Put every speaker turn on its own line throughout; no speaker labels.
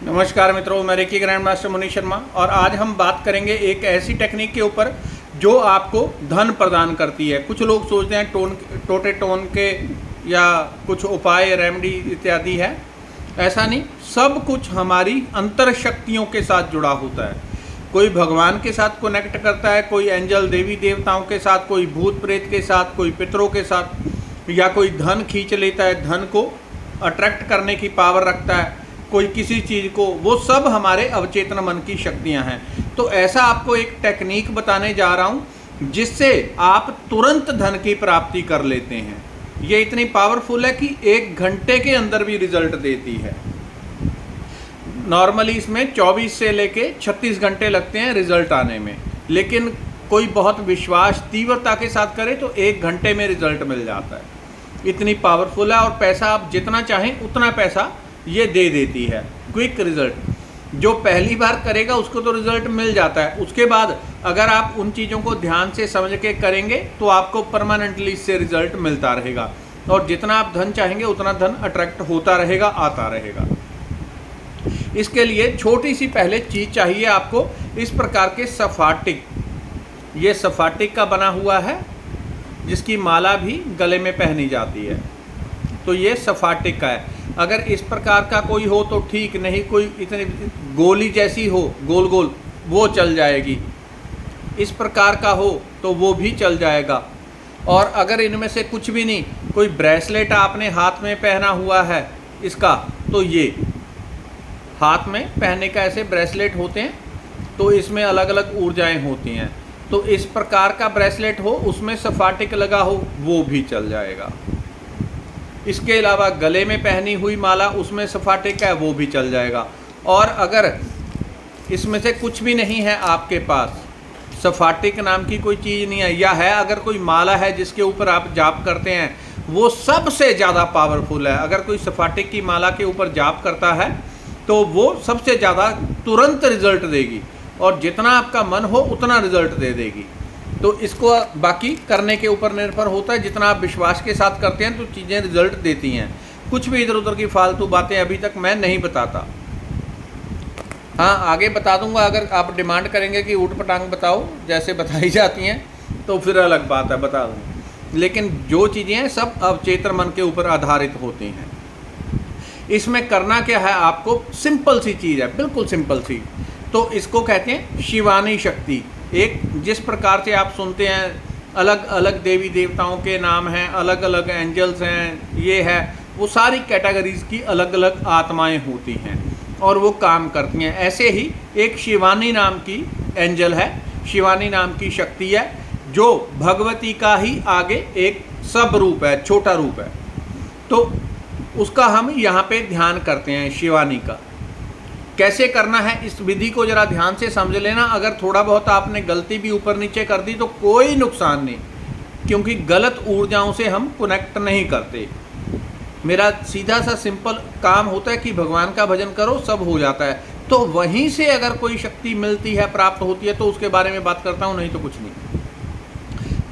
नमस्कार मित्रों, मैं reiki grand master Munish Sharma और आज हम बात करेंगे एक ऐसी टेक्निक के ऊपर जो आपको धन प्रदान करती है। कुछ लोग सोचते हैं टोटे टोन के या कुछ उपाय रेमेडी इत्यादि है। ऐसा नहीं, सब कुछ हमारी अंतर शक्तियों के साथ जुड़ा होता है। कोई भगवान के साथ कनेक्ट करता है, कोई एंजल देवी देवताओं के साथ, कोई भूत प्रेत के साथ, कोई पितरों के साथ, या कोई धन खींच लेता है, धन को अट्रैक्ट करने की पावर रखता है कोई किसी चीज़ को। वो सब हमारे अवचेतन मन की शक्तियां हैं। तो ऐसा आपको एक टेक्निक बताने जा रहा हूं जिससे आप तुरंत धन की प्राप्ति कर लेते हैं। ये इतनी पावरफुल है कि 1 घंटे के अंदर भी रिजल्ट देती है। नॉर्मली इसमें 24 से लेके 36 घंटे लगते हैं रिजल्ट आने में, लेकिन कोई बहुत विश्वास तीव्रता के साथ करे तो 1 घंटे में रिजल्ट मिल जाता है। इतनी पावरफुल है और पैसा आप जितना चाहें उतना पैसा ये दे देती है। क्विक रिजल्ट जो पहली बार करेगा उसको तो रिजल्ट मिल जाता है, उसके बाद अगर आप उन चीज़ों को ध्यान से समझ के करेंगे तो आपको परमानेंटली इससे रिजल्ट मिलता रहेगा और जितना आप धन चाहेंगे उतना धन अट्रैक्ट होता रहेगा, आता रहेगा। इसके लिए छोटी सी पहले चीज़ चाहिए आपको, इस प्रकार के सफाटिक। ये सफाटिक का बना हुआ है जिसकी माला भी गले में पहनी जाती है, तो ये सफाटिक का है। अगर इस प्रकार का कोई हो तो ठीक, नहीं कोई इतनी गोली जैसी हो गोल गोल, वो चल जाएगी। इस प्रकार का हो तो वो भी चल जाएगा। और अगर इनमें से कुछ भी नहीं, कोई ब्रेसलेट आपने हाथ में पहना हुआ है इसका, तो ये हाथ में पहनने का ऐसे ब्रेसलेट होते हैं, तो इसमें अलग अलग ऊर्जाएं होती हैं। तो इस प्रकार का ब्रेसलेट हो, उसमें सफाटिक लगा हो, वो भी चल जाएगा। इसके अलावा गले में पहनी हुई माला, उसमें सफाटिक है, वो भी चल जाएगा। और अगर इसमें से कुछ भी नहीं है आपके पास, सफाटिक नाम की कोई चीज़ नहीं है, या है अगर कोई माला है जिसके ऊपर आप जाप करते हैं, वो सबसे ज़्यादा पावरफुल है। अगर कोई सफाटिक की माला के ऊपर जाप करता है तो वो सबसे ज़्यादा तुरंत रिजल्ट देगी और जितना आपका मन हो उतना रिजल्ट दे देगी। तो इसको बाकी करने के ऊपर निर्भर होता है। जितना आप विश्वास के साथ करते हैं तो चीज़ें रिजल्ट देती हैं। कुछ भी इधर उधर की फालतू बातें अभी तक मैं नहीं बताता। हाँ, आगे बता दूंगा। अगर आप डिमांड करेंगे कि ऊट पटांग बताओ जैसे बताई जाती हैं तो फिर अलग बात है, बता दूँ। लेकिन जो चीज़ें हैं सब अवचेतन मन के ऊपर आधारित होती हैं। इसमें करना क्या है आपको, सिंपल सी चीज़ है, बिल्कुल सिंपल सी। तो इसको कहते हैं शिवानी शक्ति। एक जिस प्रकार से आप सुनते हैं अलग अलग देवी देवताओं के नाम हैं, अलग अलग एंजल्स हैं, ये है, वो सारी कैटेगरीज की अलग अलग आत्माएं होती हैं और वो काम करती हैं। ऐसे ही एक शिवानी नाम की एंजल है, शिवानी नाम की शक्ति है, जो भगवती का ही आगे एक सब रूप है, छोटा रूप है। तो उसका हम यहाँ पे ध्यान करते हैं, शिवानी का। कैसे करना है इस विधि को जरा ध्यान से समझ लेना। अगर थोड़ा बहुत आपने गलती भी ऊपर नीचे कर दी तो कोई नुकसान नहीं, क्योंकि गलत ऊर्जाओं से हम कनेक्ट नहीं करते। मेरा सीधा सा सिंपल काम होता है कि भगवान का भजन करो, सब हो जाता है। तो वहीं से अगर कोई शक्ति मिलती है, प्राप्त होती है, तो उसके बारे में बात करता हूँ, नहीं तो कुछ नहीं।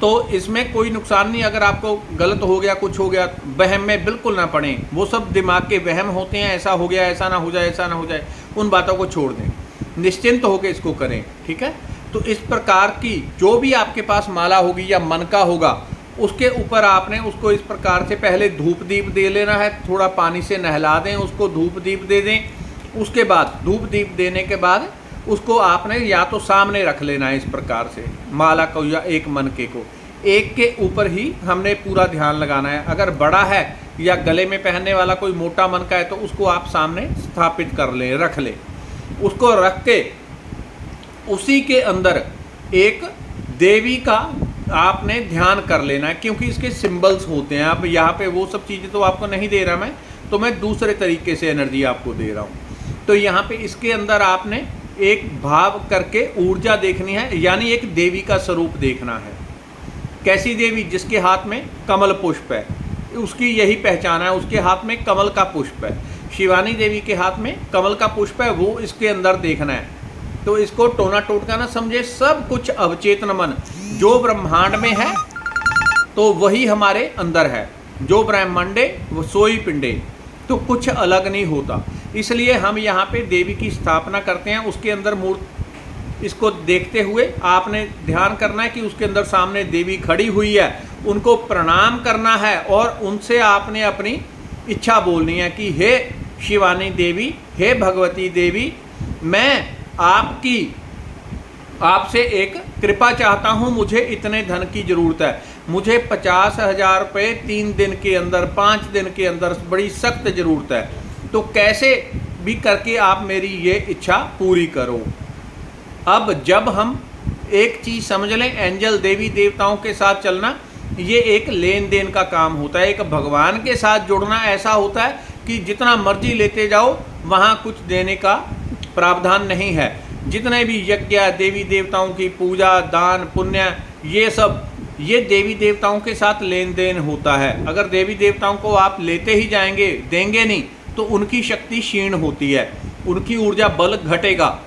तो इसमें कोई नुकसान नहीं। अगर आपको गलत हो गया, कुछ हो गया, वहम में बिल्कुल ना पड़ें। वो सब दिमाग के वहम होते हैं, ऐसा हो गया, ऐसा ना हो जाए, ऐसा ना हो जाए, उन बातों को छोड़ दें, निश्चिंत होकर इसको करें, ठीक है। तो इस प्रकार की जो भी आपके पास माला होगी या मन का होगा, उसके ऊपर आपने उसको इस प्रकार से पहले धूप दीप दे लेना है। थोड़ा पानी से नहला दें उसको, धूप दीप दे दें। उसके बाद धूप दीप देने के बाद उसको आपने या तो सामने रख लेना है इस प्रकार से, माला को या एक मनके को। एक के ऊपर ही हमने पूरा ध्यान लगाना है। अगर बड़ा है या गले में पहनने वाला कोई मोटा मनका है तो उसको आप सामने स्थापित कर लें, रख लें। उसको रख के उसी के अंदर एक देवी का आपने ध्यान कर लेना है, क्योंकि इसके सिंबल्स होते हैं। अब यहाँ पे वो सब चीज़ें तो आपको नहीं दे रहा मैं, तो मैं दूसरे तरीके से एनर्जी आपको दे रहा हूँ। तो यहाँ पे इसके अंदर आपने एक भाव करके ऊर्जा देखनी है, यानी एक देवी का स्वरूप देखना है। कैसी देवी? जिसके हाथ में कमल पुष्प है, उसकी यही पहचान है, उसके हाथ में कमल का पुष्प है। शिवानी देवी के हाथ में कमल का पुष्प है, वो इसके अंदर देखना है। तो इसको टोना टोटका ना समझे, सब कुछ अवचेतन मन जो ब्रह्मांड में है तो वही हमारे अंदर है। जो ब्रह्मांडे वो सोई पिंडे। तो कुछ अलग नहीं होता। इसलिए हम यहाँ पे देवी की स्थापना करते हैं, उसके अंदर मूर्ति, इसको देखते हुए आपने ध्यान करना है कि उसके अंदर सामने देवी खड़ी हुई है, उनको प्रणाम करना है और उनसे आपने अपनी इच्छा बोलनी है कि हे शिवानी देवी, हे भगवती देवी, मैं आपसे एक कृपा चाहता हूँ, मुझे इतने धन की ज़रूरत है, मुझे 50,000 रुपये 3 दिन के अंदर, 5 दिन के अंदर बड़ी सख्त ज़रूरत है, तो कैसे भी करके आप मेरी ये इच्छा पूरी करो। अब जब हम एक चीज़ समझ लें, एंजल देवी देवताओं के साथ चलना ये एक लेन देन का काम होता है। एक भगवान के साथ जुड़ना ऐसा होता है कि जितना मर्जी लेते जाओ, वहाँ कुछ देने का प्रावधान नहीं है। जितने भी यज्ञ, देवी देवताओं की पूजा, दान पुण्य, ये सब ये देवी देवताओं के साथ लेन देन होता है। अगर देवी देवताओं को आप लेते ही जाएंगे, देंगे नहीं, तो उनकी शक्ति क्षीण होती है, उनकी ऊर्जा बल घटेगा,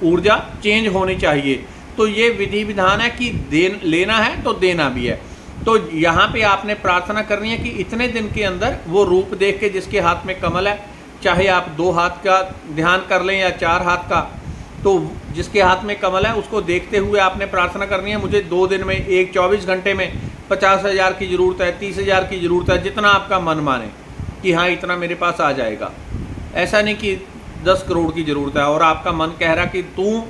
ऊर्जा चेंज होनी चाहिए। तो ये विधि विधान है कि लेना है तो देना भी है। तो यहाँ पे आपने प्रार्थना करनी है कि इतने दिन के अंदर वो रूप देख के, जिसके हाथ में कमल है, चाहे आप 2 हाथ का ध्यान कर लें या 4 हाथ का, तो जिसके हाथ में कमल है उसको देखते हुए आपने प्रार्थना करनी है, मुझे 2 दिन में, एक 24 घंटे में 50,000 की ज़रूरत है, 30,000 की ज़रूरत है, जितना आपका मन माने कि हाँ इतना मेरे पास आ जाएगा। ऐसा नहीं कि 10 करोड़ की ज़रूरत है और आपका मन कह रहा कि तू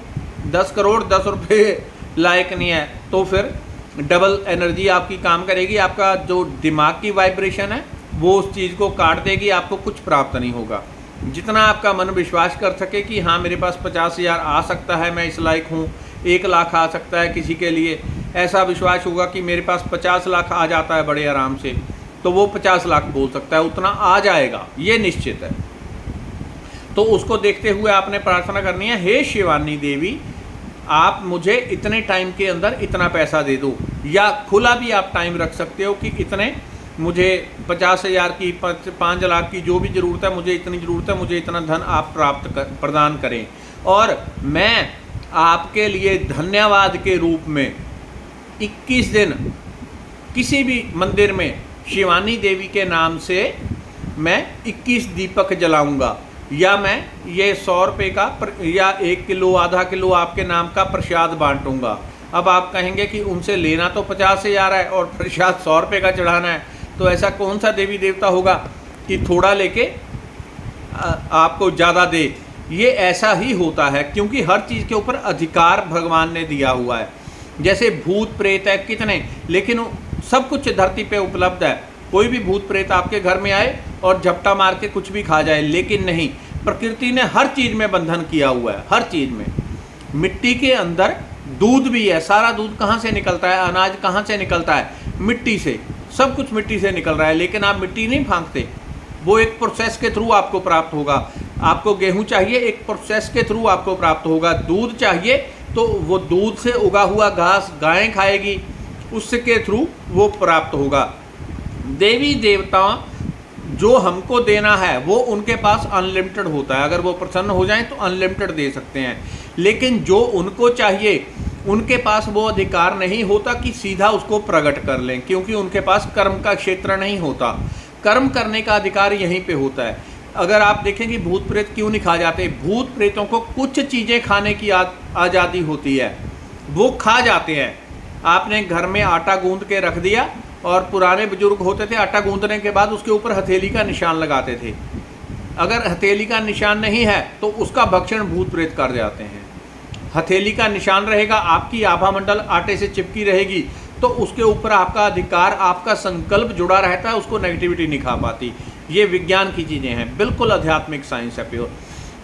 10 करोड़ 10 रुपये लायक नहीं है, तो फिर डबल एनर्जी आपकी काम करेगी, आपका जो दिमाग की वाइब्रेशन है वो उस चीज़ को काट देगी, आपको कुछ प्राप्त नहीं होगा। जितना आपका मन विश्वास कर सके कि हाँ मेरे पास 50,000 आ सकता है, मैं इस लायक हूँ, 1 लाख आ सकता है किसी के लिए, ऐसा विश्वास होगा कि मेरे पास 50 लाख आ जाता है बड़े आराम से, तो वो 50 लाख बोल सकता है, उतना आ जाएगा, ये निश्चित है। तो उसको देखते हुए आपने प्रार्थना करनी है, हे शिवानी देवी, आप मुझे इतने टाइम के अंदर इतना पैसा दे दो, या खुला भी आप टाइम रख सकते हो कि इतने मुझे 50,000 की, 5 लाख की, जो भी ज़रूरत है, मुझे इतनी ज़रूरत है, मुझे इतना धन आप प्रदान करें, और मैं आपके लिए धन्यवाद के रूप में 21 दिन किसी भी मंदिर में शिवानी देवी के नाम से मैं 21 दीपक जलाऊंगा, या मैं ये 100 रुपये का या 1 किलो, आधा किलो आपके नाम का प्रसाद बांटूंगा। अब आप कहेंगे कि उनसे लेना तो 50,000 है और प्रसाद 100 रुपये का चढ़ाना है, तो ऐसा कौन सा देवी देवता होगा कि थोड़ा लेके आपको ज़्यादा दे। ये ऐसा ही होता है क्योंकि हर चीज़ के ऊपर अधिकार भगवान ने दिया हुआ है। जैसे भूत प्रेत है कितने, लेकिन सब कुछ धरती पे उपलब्ध है। कोई भी भूत प्रेत आपके घर में आए और झपटा मार के कुछ भी खा जाए, लेकिन नहीं, प्रकृति ने हर चीज़ में बंधन किया हुआ है, हर चीज़ में। मिट्टी के अंदर दूध भी है, सारा दूध कहाँ से निकलता है, अनाज कहाँ से निकलता है, मिट्टी से, सब कुछ मिट्टी से निकल रहा है, लेकिन आप मिट्टी नहीं फांकते, वो एक प्रोसेस के थ्रू आपको प्राप्त होगा। आपको गेहूं चाहिए, एक प्रोसेस के थ्रू आपको प्राप्त होगा। दूध चाहिए तो वो दूध से उगा हुआ घास गायें खाएगी, उसके थ्रू वो प्राप्त होगा। देवी देवता जो हमको देना है वो उनके पास अनलिमिटेड होता है, अगर वो प्रसन्न हो जाएं तो अनलिमिटेड दे सकते हैं, लेकिन जो उनको चाहिए उनके पास वो अधिकार नहीं होता कि सीधा उसको प्रकट कर लें, क्योंकि उनके पास कर्म का क्षेत्र नहीं होता। कर्म करने का अधिकार यहीं पे होता है। अगर आप देखें कि भूत प्रेत क्यों नहीं खा जाते, भूत प्रेतों को कुछ चीज़ें खाने की आज़ादी होती है, वो खा जाते हैं। आपने घर में आटा गूंद के रख दिया, और पुराने बुजुर्ग होते थे आटा गूंदने के बाद उसके ऊपर हथेली का निशान लगाते थे। अगर हथेली का निशान नहीं है तो उसका भक्षण भूत प्रेत कर जाते हैं। हथेली का निशान रहेगा, आपकी आभा मंडल आटे से चिपकी रहेगी, तो उसके ऊपर आपका अधिकार, आपका संकल्प जुड़ा रहता है, उसको नेगेटिविटी नहीं खा पाती। ये विज्ञान की चीज़ें हैं, बिल्कुल आध्यात्मिक साइंस है प्योर।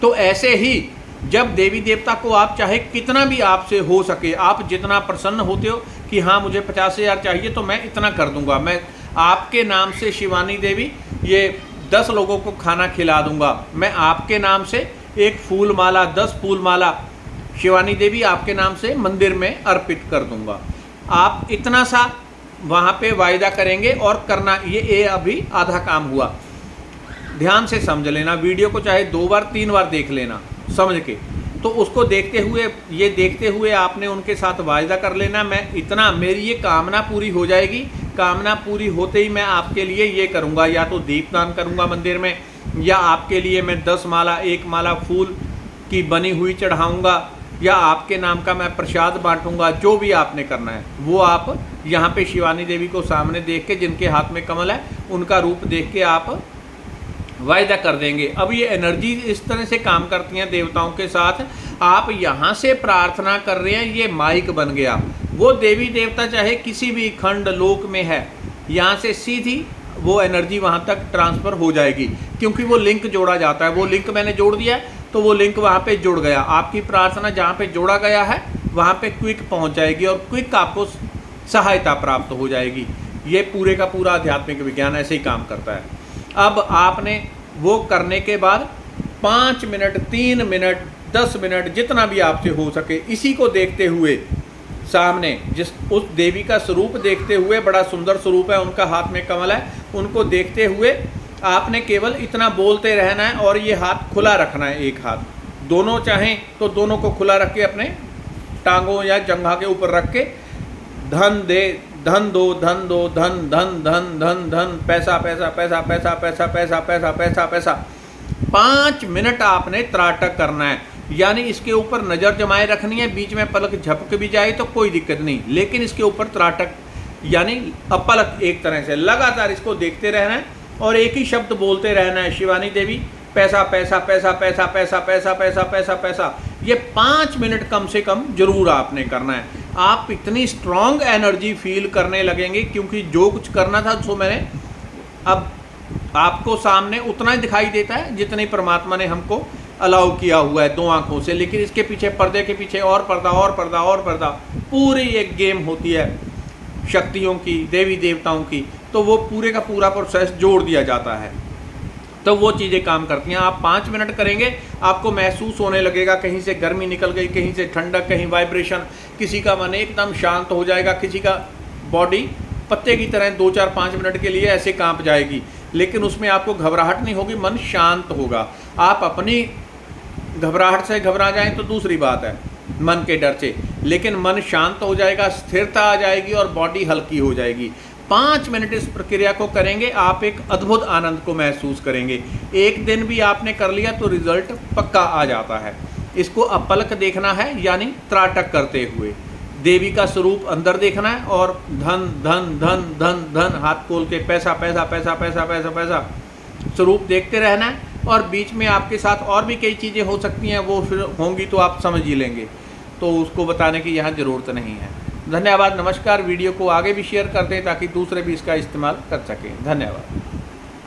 तो ऐसे ही जब देवी देवता को आप चाहे कितना भी आपसे हो सके, आप जितना प्रसन्न होते हो कि हाँ मुझे 50,000 चाहिए तो मैं इतना कर दूंगा, मैं आपके नाम से शिवानी देवी ये 10 लोगों को खाना खिला दूंगा, मैं आपके नाम से एक फूल माला, 10 फूल माला शिवानी देवी आपके नाम से मंदिर में अर्पित कर दूंगा। आप इतना सा वहाँ पे वायदा करेंगे और करना। ये अभी आधा काम हुआ, ध्यान से समझ लेना, वीडियो को चाहे 2 बार 3 बार देख लेना समझ के। तो उसको देखते हुए, ये देखते हुए आपने उनके साथ वायदा कर लेना, मैं इतना, मेरी ये कामना पूरी हो जाएगी, कामना पूरी होते ही मैं आपके लिए ये करूँगा, या तो दीपदान करूँगा मंदिर में, या आपके लिए मैं 10 माला 1 माला फूल की बनी हुई चढ़ाऊँगा, या आपके नाम का मैं प्रसाद बांटूंगा, जो भी आपने करना है वो आप यहाँ पे शिवानी देवी को सामने देख के, जिनके हाथ में कमल है, उनका रूप देख के आप वायदा कर देंगे। अब ये एनर्जी इस तरह से काम करती हैं देवताओं के साथ। आप यहाँ से प्रार्थना कर रहे हैं, ये माइक बन गया। वो देवी देवता चाहे किसी भी खंड लोक में है, यहाँ से सीधी वो एनर्जी वहाँ तक ट्रांसफ़र हो जाएगी, क्योंकि वो लिंक जोड़ा जाता है। वो लिंक मैंने जोड़ दिया तो वो लिंक वहाँ पे जुड़ गया। आपकी प्रार्थना जहाँ पे जोड़ा गया है वहाँ पे क्विक पहुँच जाएगी और क्विक आपको सहायता प्राप्त हो जाएगी। ये पूरे का पूरा आध्यात्मिक विज्ञान ऐसे ही काम करता है। अब आपने वो करने के बाद 5 मिनट, 3 मिनट, 10 मिनट, जितना भी आपसे हो सके, इसी को देखते हुए सामने उस देवी का स्वरूप देखते हुए, बड़ा सुंदर स्वरूप है, उनका हाथ में कमल है, उनको देखते हुए आपने केवल इतना बोलते रहना है और ये हाथ खुला रखना है। एक हाथ, दोनों चाहें तो दोनों को खुला रख के अपने टांगों या जंघा के ऊपर रख के, धन दे, धन दो, धन दो, धन धन धन धन धन, पैसा पैसा पैसा पैसा पैसा पैसा पैसा पैसा पैसा 5 मिनट आपने त्राटक करना है। यानी इसके ऊपर नज़र जमाए रखनी है, बीच में पलक झपक भी जाए तो कोई दिक्कत नहीं, लेकिन इसके ऊपर त्राटक यानी अपलक एक तरह से लगातार इसको देखते रहना है और एक ही शब्द बोलते रहना है, शिवानी देवी पैसा पैसा पैसा पैसा पैसा पैसा पैसा पैसा पैसा। ये 5 मिनट कम से कम जरूर आपने करना है। आप इतनी स्ट्रॉन्ग एनर्जी फील करने लगेंगे, क्योंकि जो कुछ करना था सो मैंने अब आपको सामने उतना ही दिखाई देता है जितनी परमात्मा ने हमको अलाउ किया हुआ है 2 आंखों से, लेकिन इसके पीछे, पर्दे के पीछे और पर्दा और पर्दा और पर्दा, पूरी एक गेम होती है शक्तियों की, देवी देवताओं की। तो वो पूरे का पूरा प्रोसेस जोड़ दिया जाता है, तो वो चीज़ें काम करती हैं। आप 5 मिनट करेंगे, आपको महसूस होने लगेगा कहीं से गर्मी निकल गई, कहीं से ठंडक, कहीं वाइब्रेशन, किसी का मन एकदम शांत हो जाएगा, किसी का बॉडी पत्ते की तरह 2, 4, 5 मिनट के लिए ऐसे कांप जाएगी, लेकिन उसमें आपको घबराहट नहीं होगी, मन शांत होगा। आप अपनी घबराहट से घबरा जाएं तो दूसरी बात है, मन के डर से, लेकिन मन शांत हो जाएगा, स्थिरता आ जाएगी और बॉडी हल्की हो जाएगी। 5 मिनट इस प्रक्रिया को करेंगे, आप एक अद्भुत आनंद को महसूस करेंगे। एक दिन भी आपने कर लिया तो रिजल्ट पक्का आ जाता है। इसको अपलक देखना है, यानी त्राटक करते हुए देवी का स्वरूप अंदर देखना है और धन धन धन धन धन हाथ खोल के पैसा पैसा पैसा पैसा पैसा पैसा स्वरूप देखते रहना है। और बीच में आपके साथ और भी कई चीज़ें हो सकती हैं, वो फिर होंगी तो आप समझ ही लेंगे, तो उसको बताने की यहाँ ज़रूरत नहीं है। धन्यवाद, नमस्कार। वीडियो को आगे भी शेयर कर दें ताकि दूसरे भी इसका इस्तेमाल कर सकें। धन्यवाद।